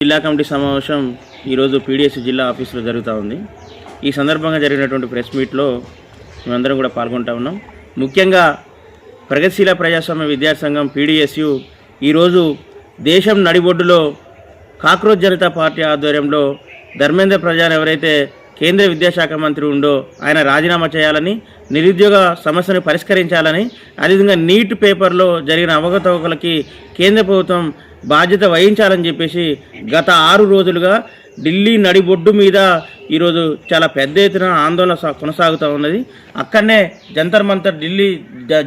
జిల్లా కమిటీ సమావేశం ఈరోజు పీడిఎస్ జిల్లా ఆఫీసులో జరుగుతూ ఉంది. ఈ సందర్భంగా జరిగినటువంటి ప్రెస్ మీట్లో మేమందరం కూడా పాల్గొంటా ఉన్నాం. ముఖ్యంగా ప్రగతిశీల ప్రజాస్వామ్య విద్యార్థి సంఘం పీడిఎస్యు ఈరోజు దేశం నడిబొడ్డులో కాక్రోచ్ జనతా పార్టీ ఆధ్వర్యంలో ధర్మేంద్ర ప్రధాన్ ఎవరైతే కేంద్ర విద్యాశాఖ మంత్రి ఉండో ఆయన రాజీనామా చేయాలని, నిరుద్యోగ సమస్యను పరిష్కరించాలని, అదేవిధంగా నీట్ పేపర్లో జరిగిన అవకతవకలకి కేంద్ర ప్రభుత్వం బాధ్యత వహించాలని చెప్పేసి గత 6 రోజులుగా ఢిల్లీ నడిబొడ్డు మీద ఈరోజు చాలా పెద్ద ఎత్తున ఆందోళన కొనసాగుతూ ఉన్నది. అక్కడనే ఢిల్లీ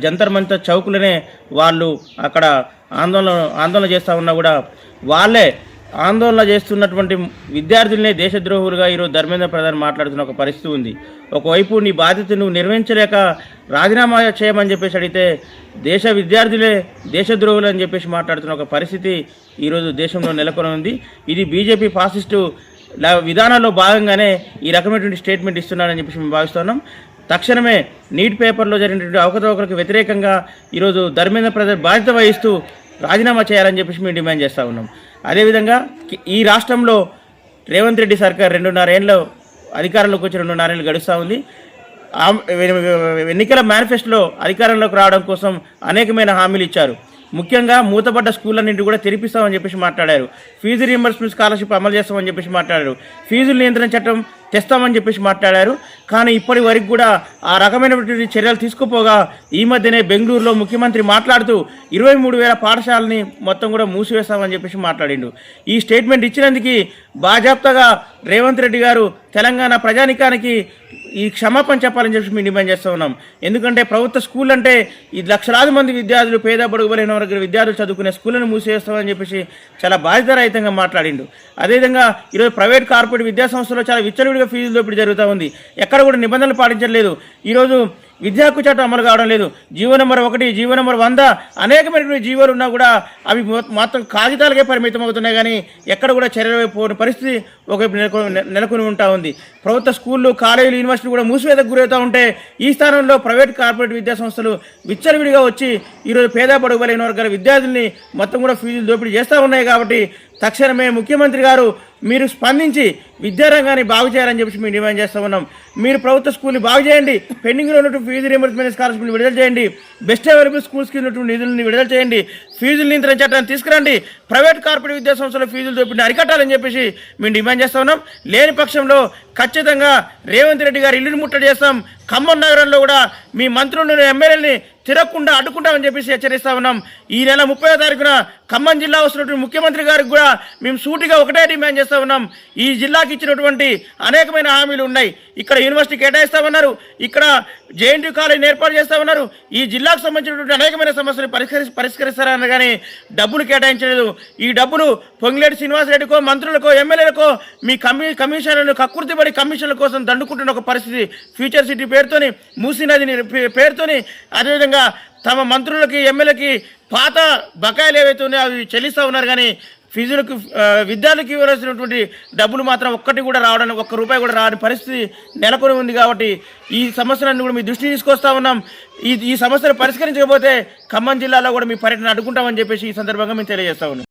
జంతర్ మంతర్ చౌకులనే వాళ్ళు అక్కడ ఆందోళన చేస్తూ ఉన్నా కూడా వాళ్ళే ఆందోళన చేస్తున్నటువంటి విద్యార్థులనే దేశద్రోహులుగా ఈరోజు ధర్మేంద్ర ప్రధాన్ మాట్లాడుతున్న ఒక పరిస్థితి ఉంది. ఒకవైపు నీ బాధ్యత నువ్వు నిర్వహించలేక రాజీనామా చేయమని చెప్పేసి అడిగితే దేశ విద్యార్థులే దేశద్రోహులు అని చెప్పేసి మాట్లాడుతున్న ఒక పరిస్థితి ఈరోజు దేశంలో నెలకొని ఉంది. ఇది బీజేపీ ఫాసిస్టు విధానాల్లో భాగంగానే ఈ రకమైనటువంటి స్టేట్మెంట్ ఇస్తున్నారని చెప్పేసి మేము భావిస్తున్నాం. తక్షణమే నీట్ పేపర్లో జరిగినటువంటి అవకతవకలకు వ్యతిరేకంగా ఈరోజు ధర్మేంద్ర ప్రధాన్ బాధ్యత వహిస్తూ రాజీనామా చేయాలని చెప్పేసి మేము డిమాండ్ చేస్తూ ఉన్నాం. అదేవిధంగా ఈ రాష్ట్రంలో రేవంత్ రెడ్డి సర్కార్ 2.5 ఏళ్ళు అధికారంలోకి వచ్చి 2.5 ఏళ్ళు గడుస్తూ ఉంది. ఎన్నికల మేనిఫెస్టోలో అధికారంలోకి రావడం కోసం అనేకమైన హామీలు ఇచ్చారు. ముఖ్యంగా మూతపడ్డ స్కూళ్ళన్నింటి కూడా తెరిపిస్తామని చెప్పేసి మాట్లాడారు. ఫీజు రీయింబర్స్మెంట్ స్కాలర్షిప్ అమలు చేస్తామని చెప్పేసి మాట్లాడారు. ఫీజుల నియంత్రణ చట్టం తెస్తామని చెప్పేసి మాట్లాడారు. కానీ ఇప్పటి వరకు కూడా ఆ రకమైనటువంటి చర్యలు తీసుకుపోగా ఈ మధ్యనే బెంగళూరులో ముఖ్యమంత్రి మాట్లాడుతూ 23,000 పాఠశాలని మొత్తం కూడా మూసివేస్తామని చెప్పేసి మాట్లాడిండు. ఈ స్టేట్మెంట్ ఇచ్చినందుకు బాజాప్తగా రేవంత్ రెడ్డి గారు తెలంగాణ ప్రజానికానికి ఈ క్షమాపణ చెప్పాలని చెప్పి మేము డిమాండ్ చేస్తూ ఉన్నాం. ఎందుకంటే ప్రభుత్వ స్కూల్ అంటే ఈ లక్షలాది మంది విద్యార్థులు, పేద బడుగు బలైన వర్గ విద్యార్థులు చదువుకునే స్కూళ్ళను మూసివేస్తామని చెప్పేసి చాలా బాధ్యతారహితంగా మాట్లాడిండు. అదేవిధంగా ఈరోజు ప్రైవేట్ కార్పొరేట్ విద్యాసంస్థలో చాలా విచ్చలవిడిగా ఫీజులు దోపిడీ జరుగుతూ ఉంది. ఎక్కడ కూడా నిబంధనలు పాటించలేదు. ఈరోజు విద్యా హక్కు చట్టం అమలు కావడం లేదు. జీవో నెంబర్ 1, జీవో నెంబర్ 100 అనేకమైనటువంటి జీవోలు ఉన్నా కూడా అవి మొత్తం కాగితాలకే పరిమితం అవుతున్నాయి. కానీ ఎక్కడ కూడా చర్యలు పోని పరిస్థితి ఒకవైపు నెలకొని ఉంటా ఉంది. ప్రభుత్వ స్కూళ్ళు, కాలేజీలు, యూనివర్సిటీలు కూడా మూసివేతకు గురవుతూ ఉంటే ఈ స్థానంలో ప్రైవేట్ కార్పొరేట్ విద్యా సంస్థలు విచ్చలవిడిగా వచ్చి ఈరోజు పేద బడుగు బలైన వర్గాల విద్యార్థుల్ని మొత్తం కూడా ఫీజులు దోపిడీ చేస్తూ ఉన్నాయి. కాబట్టి తక్షణమే ముఖ్యమంత్రి గారు మీరు స్పందించి విద్యారంగాన్ని బాగు చేయాలని చెప్పి మేము డిమాండ్ చేస్తూ ఉన్నాం. మీరు ప్రభుత్వ స్కూల్ని బాగు చేయండి, పెండింగ్లో ఉన్నటువంటి ఫీజు రీయింబర్స్మెంట్ స్కాలర్షిప్ని విడుదల చేయండి, బెస్ట్ అవైలబుల్ స్కూల్స్కి ఉన్నటువంటి నిధులను విడుదల చేయండి, ఫీజులు నియంత్రణ చట్టాన్ని తీసుకురండి, ప్రైవేట్ కార్పొరేట్ విద్యా సంస్థల ఫీజులు దోపిడిని అరికట్టాలని చెప్పేసి మేము డిమాండ్ చేస్తూ ఉన్నాం. లేని పక్షంలో ఖచ్చితంగా రేవంత్ రెడ్డి గారు ఇల్లుని ముట్టడి చేస్తాం. ఖమ్మం నగరంలో కూడా మీ మంత్రులను, ఎమ్మెల్యేలని తిరగకుండా అడ్డుకుంటామని చెప్పేసి హెచ్చరిస్తా ఉన్నాం. ఈ నెల 30వ తారీఖున ఖమ్మం జిల్లా వస్తున్నటువంటి ముఖ్యమంత్రి గారికి కూడా మేము సూటిగా ఒకటే డిమాండ్ చేస్తూ ఉన్నాం. ఈ జిల్లాకి ఇచ్చినటువంటి అనేకమైన హామీలు ఉన్నాయి. ఇక్కడ యూనివర్సిటీ కేటాయిస్తామన్నారు, ఇక్కడ జేఎన్టీయూ కాలేజీని ఏర్పాటు చేస్తామన్నారు. ఈ జిల్లాకు సంబంధించినటువంటి అనేకమైన సమస్యలు పరిష్కరిస్తారని కానీ డబ్బులు కేటాయించలేదు. ఈ డబ్బులు పొంగిలేటి శ్రీనివాసరెడ్డికో, మంత్రులకో, ఎమ్మెల్యేలకో మీ కమిషన్లను కక్కుర్తిపడి కమిషన్ల కోసం దండుకుంటున్న ఒక పరిస్థితి. ఫ్యూచర్ సిటీ పేరుతోని, మూసీ నదిని పేరుతోని, అదేవిధంగా తమ మంత్రులకి, ఎమ్మెల్యేలకి పాత బకాయిలు ఏవైతే ఉన్నాయో అవి చెల్లిస్తూ ఉన్నారు. కానీ ఫీజులకు, విద్యార్థులకు ఇవ్వాల్సినటువంటి డబ్బులు మాత్రం ఒక్క రూపాయి కూడా రాని పరిస్థితి నెలకొని ఉంది. కాబట్టి ఈ సమస్యలన్నీ కూడా మీ దృష్టికి తీసుకొస్తా ఉన్నాం. ఈ సమస్యలు పరిష్కరించకపోతే ఖమ్మం జిల్లాలో కూడా మీ పర్యటన అడ్డుకుంటామని చెప్పేసి ఈ సందర్భంగా మేము తెలియజేస్తా ఉన్నాం.